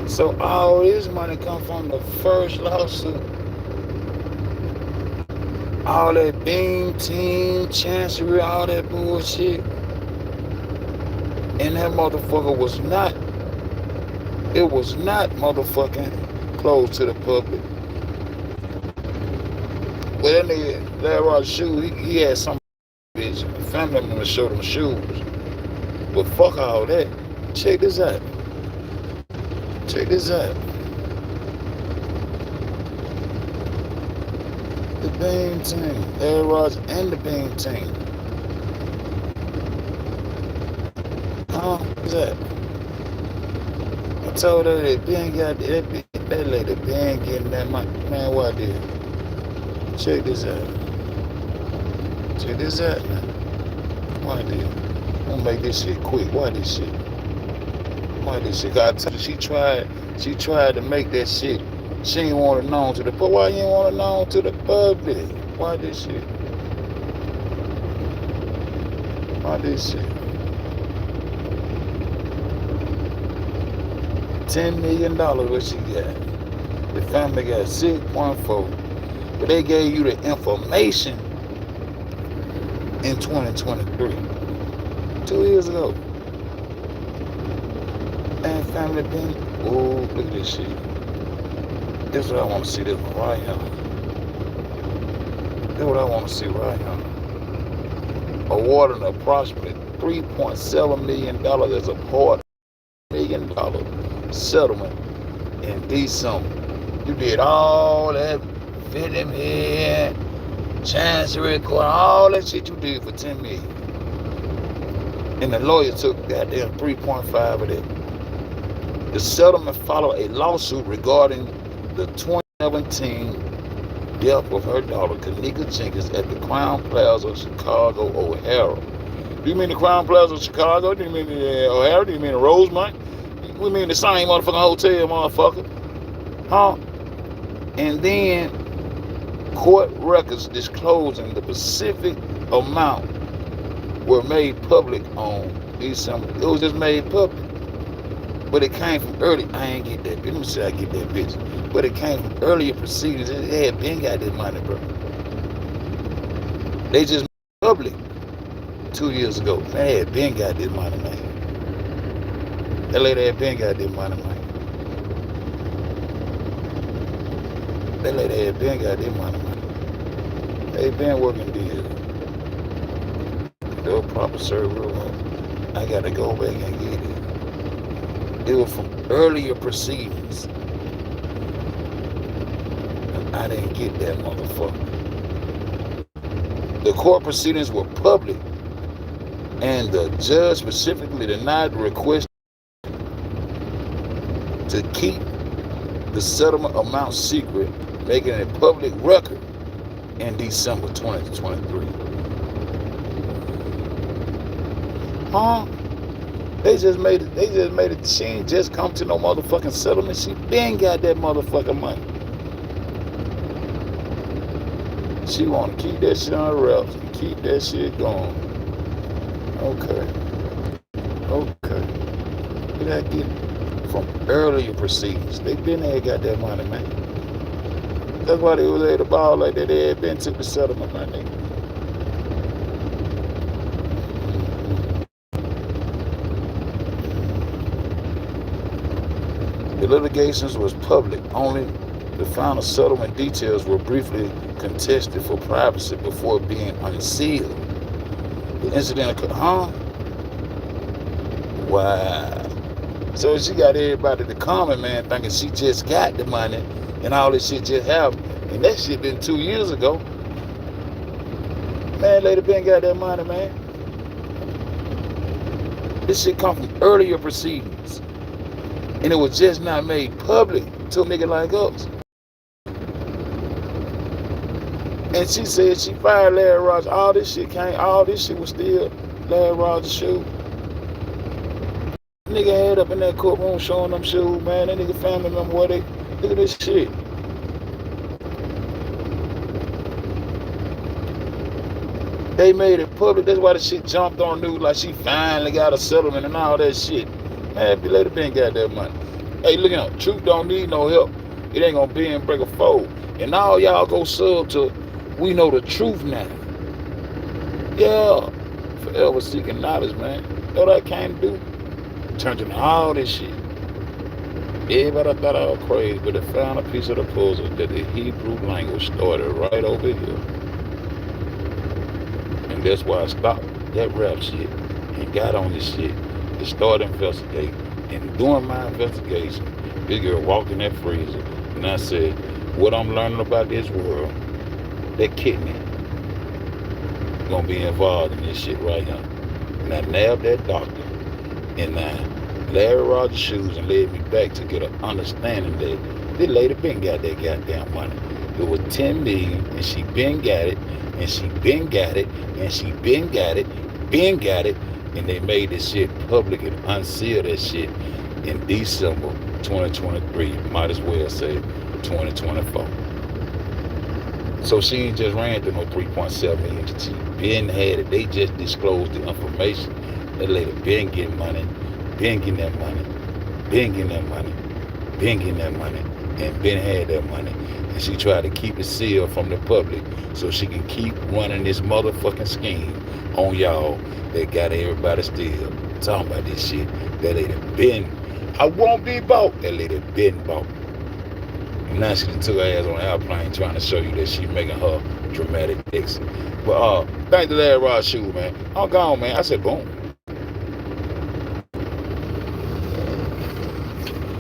So all this money come from the first lawsuit. All that Beam Team, Chancery, all that bullshit. And that motherfucker was not, it was not motherfucking closed to the public. Well, that nigga, Larry Rodgers' shoes, he had some bitch. Family member showed him shoes. But fuck all that. Check this out. Check this out. The Beam Team, Larry Rodgers and the Beam Team. What's that? I told her that Ben got that lady Ben getting that money. Man, what did? Check this out. Check this out now. Why did? I'm gonna make this shit quick. Why this shit? Why this shit? I told her she tried to make that shit. She ain't want it known to the public. Why you ain't want it known to the public? Why this shit? Why this shit? $10 million what she got. The family got 6.4. But they gave you the information in 2023. 2 years ago. And family been, oh, look at this shit. This is what I want to see, this one right here. This is what I want to see right here. Awarding approximately $3.7 million as a part $1 million settlement in December. You did all that, fit him in, Chancery Court, all that shit you did for $10 million. And the lawyer took goddamn 3.5 of that. The settlement followed a lawsuit regarding the 2017 death of her daughter, Kenneka Jenkins, at the Crown Plaza, Chicago, O'Hara. Do you mean the Crown Plaza, Chicago? Do you mean the O'Hara? Do you mean the Rosemont? We mean the same motherfucking hotel, motherfucker. Huh? And then court records disclosing the specific amount were made public on December. It was just made public. But it came from early. I ain't get that bitch. Let me see I get that bitch. But it came from earlier proceedings. It had been got that money, bro. They just made it public 2 years ago. They had been got this money, man. That lady had been got this money, man. That lady had been got this money, man. They been working deals. They were proper serve real hard. I gotta go back and get it. It was from earlier proceedings. And I didn't get that motherfucker. The court proceedings were public, and the judge specifically denied the request to keep the settlement amount secret, making it a public record in December 2023. Huh? They just made it. She ain't just come to no motherfucking settlement. She been got that motherfucking money. She want to keep that shit on her wraps and keep that shit going. Okay. Did I get from earlier proceedings? They been there got that money, man. That's why they was able to ball like that. They had been to the settlement, my nigga. The litigations was public. Only the final settlement details were briefly contested for privacy before being unsealed. The incident occurred, huh? Wow. So she got everybody, the common man, thinking she just got the money and all this shit just happened. And that shit been 2 years ago. Man, lady been got that money, man. This shit come from earlier proceedings. And it was just not made public to a nigga like us. And she said she fired Larry Rodgers. All this shit was still Larry Rodgers' shoe. Nigga had up in that courtroom showing them shoes, man. That nigga family member where they, look at this shit. They made it public. That's why the shit jumped on news like she finally got a settlement and all that shit. Man, if you later been got that money. Hey, look at truth don't need no help. It ain't gonna be and break a fold. And now y'all go sub to We Know the Truth Now. Yeah. Forever seeking knowledge, man. You know what I came to do? Turned into all this shit. Everybody thought I was crazy, but they found a piece of the puzzle that the Hebrew language started right over here. And that's why I stopped that rap shit and got on this shit to start investigating. And doing my investigation, this girl walked in that freezer and I said, what I'm learning about this world, that kidney gonna be involved in this shit right here. And I nabbed that doctor and I Larry Rodgers' shoes and led me back to get an understanding that this lady been got that goddamn money. It was 10 million and she been got it and she been got it and she been got it, and they made this shit public and unsealed that shit in December 2023. Might as well say 2024. So she ain't just ran through no 3.7 million. She been had it. They just disclosed the information. That lady been getting money. Been getting that money, been getting that money, been getting that money, and been had that money. And she tried to keep it sealed from the public so she can keep running this motherfucking scheme on y'all that got everybody still talking about this shit. That lady been, I won't be bought. That lady been bought. And now she took her ass on an airplane trying to show you that she making her dramatic exit. But thank the Larry Rod shoe, man. I'm gone, man. I said boom.